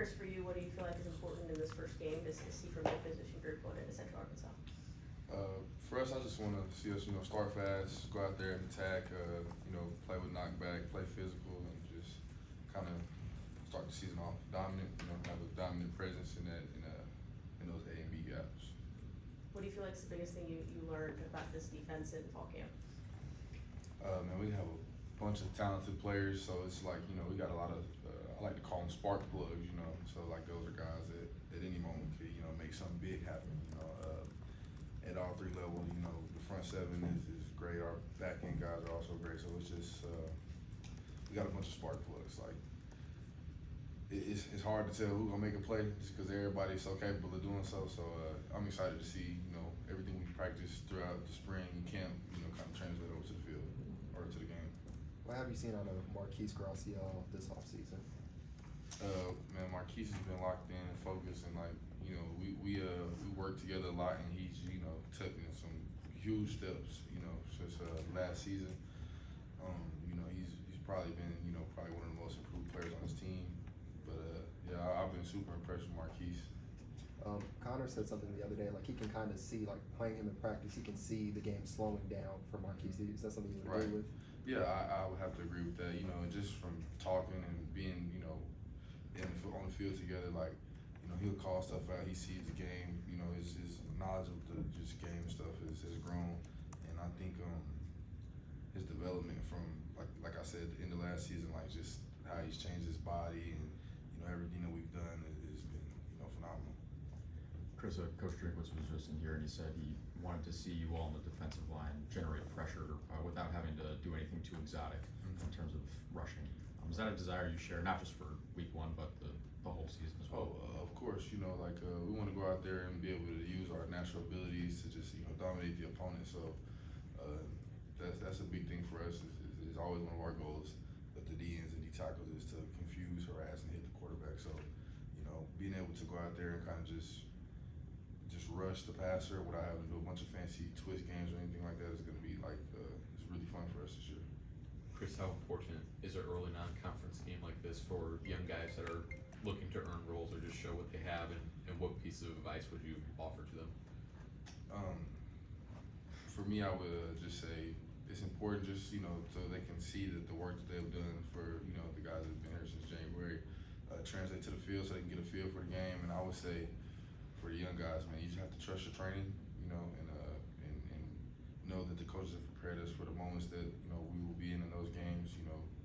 Chris, for you, what do you feel like is important in this first game to see from your position group going into Central Arkansas? For us, I just want to see us, start fast, go out there and attack, play with knockback, play physical, and just kind of start the season off dominant, have a dominant presence in those A and B gaps. What do you feel like is the biggest thing you learned about this defense in fall camp? Man, we have a bunch of talented players, so it's like, we got a lot of, I like to call them spark plugs, so like those are guys that at any moment could, make something big happen, at all three levels, the front seven is great, our back end guys are also great, so it's just, we got a bunch of spark plugs, like, it's hard to tell who's gonna make a play just because everybody's so capable of doing so. So I'm excited to see everything we practiced throughout the spring camp, kind of translate over to the field or to the game. What have you seen out of Marquise Gracial this offseason? Man, Marquise has been locked in and focused, and we work together a lot, and he's taking some huge steps since last season. He's probably been probably one of the most improved players on his team. Yeah, I've been super impressed with Marquise. Connor said something the other day, like he can kind of see, like playing him in practice, he can see the game slowing down for Marquise. Is that something you would agree with? Yeah, I would have to agree with that. Just from talking and being, on the field together, like, he'll call stuff out. He sees the game. His knowledge of the just game stuff has grown, and I think his development from like I said, the end of last season, like just how he's changed his body and everything that we've done has been, phenomenal. Chris, Coach Drinkwitz was just in here and he said he wanted to see you all on the defensive line generate pressure without having to do anything too exotic in terms of rushing. Is that a desire you share, not just for week one, but the whole season as well? Of course, we want to go out there and be able to use our natural abilities to just, dominate the opponent. So that's a big thing for us. Is always one of our goals with the D ends and D tackles is to confuse, harass, and hit the quarterback. So, being able to go out there and kind of just rush the passer without having to do a bunch of fancy twist games or anything like that is going to be it's really fun for us this year. Chris, how important is an early non-conference game like this for young guys that are looking to earn roles or just show what they have, and what piece of advice would you offer to them? For me, I would just say it's important just, so they can see that the work that they've done for, the guys that have been here since January, translate to the field so they can get a feel for the game. And I would say for the young guys, man, you just have to trust your training, and know that the coaches have prepared us for the moments that, we will be in those games,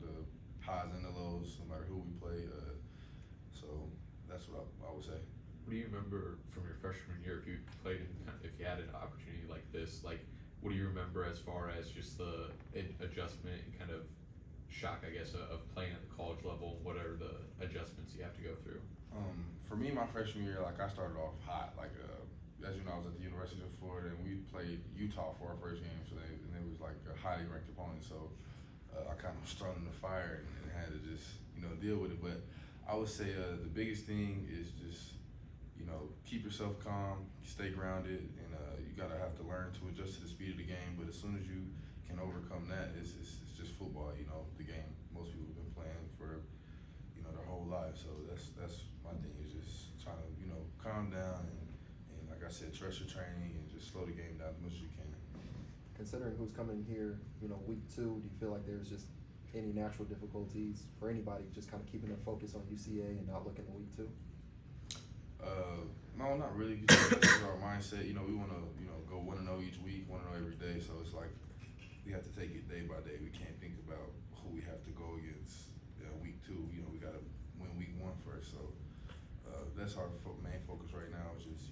the highs and the lows, no matter who we play. So that's what I would say. What do you remember from your freshman year if you played if you had an opportunity like this? Like, what do you remember as far as just the adjustment and kind of shock, I guess, of playing at the college level? What are the adjustments you have to go through? For me, my freshman year, I started off hot. As you know, I was at the University of Florida, and we played Utah for our first game, and it was like a highly ranked opponent. So I kind of was thrown in the fire and had to just, deal with it. But I would say the biggest thing is just, keep yourself calm, stay grounded, and you gotta have to learn to adjust to the speed of the game. But as soon as you can overcome that, it's just football. The game most people have been playing for, their whole life. So that's my thing, is just trying to, calm down and like I said, trust your training and just slow the game down as much as you can. Considering who's coming here, week 2, do you feel like there's just any natural difficulties for anybody just kind of keeping their focus on UCA and not looking at week 2? No, not really. That's our mindset. We want to, go 1-0 each week, 1-0 every day. So it's like we have to take it day by day. We can't think about who we have to go against week 2. We got to win week 1 first. So that's our main focus right now, is just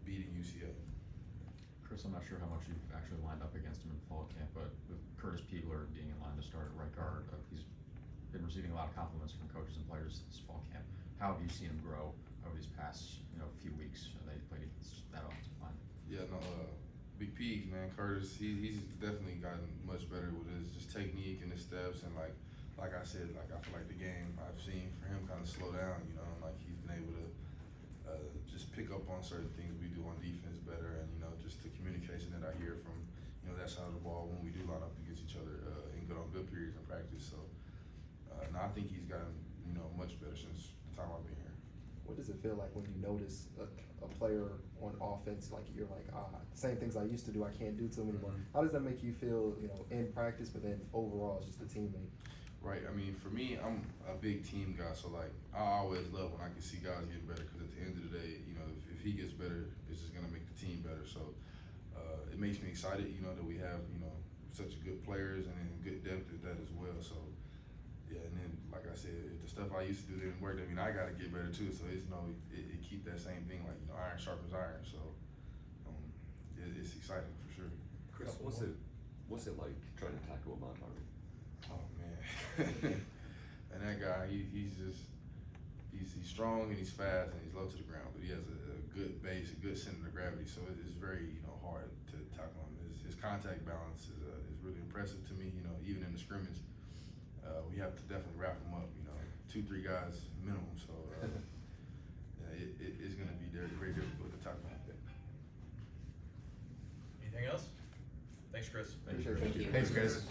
beating UCA. Chris, I'm not sure how much you've actually lined up against him in fall camp, but with Curtis Peebler being in line to start at right guard, he's been receiving a lot of compliments from coaches and players this fall camp. How have you seen him grow over these past few weeks that he played against that offensive line? Yeah, no, Big P, man, Curtis, he's definitely gotten much better with his just technique and his steps, and like I said, I feel like the game I've seen for him kind of slow down, he's been able to just pick up on certain things we do on defense better, and just the communication that I hear from that side of the ball when we do line up against each other in good periods in practice. So, and I think he's gotten much much better since the time I've been here. What does it feel like when you notice a player on offense, like you're like, same things I used to do, I can't do to him anymore. How does that make you feel, in practice, but then overall as just a teammate? Right. I mean, for me, I'm a big team guy, so like I always love when I can see guys getting better because at the end of the day, if he gets better, it's just gonna make the team better. So it makes me excited, that we have such good players and then good depth at that as well. So yeah, and then like I said, if the stuff I used to do didn't work, I mean I gotta get better too. So it's it keep that same thing, like iron sharpens iron. So it's exciting for sure. Chris, what's it like trying to tackle Ahmad Harvey? Oh man, and that guy, he's strong and he's fast and he's low to the ground, but he has a good base, a good center of gravity. So it's very hard to tackle him. His contact balance is really impressive to me. Even in the scrimmage, we have to definitely wrap him up. 2-3 guys minimum. So it's going to be very difficult to tackle him. Anything else? Thanks, Chris. Appreciate it. Thank you. Thanks, guys.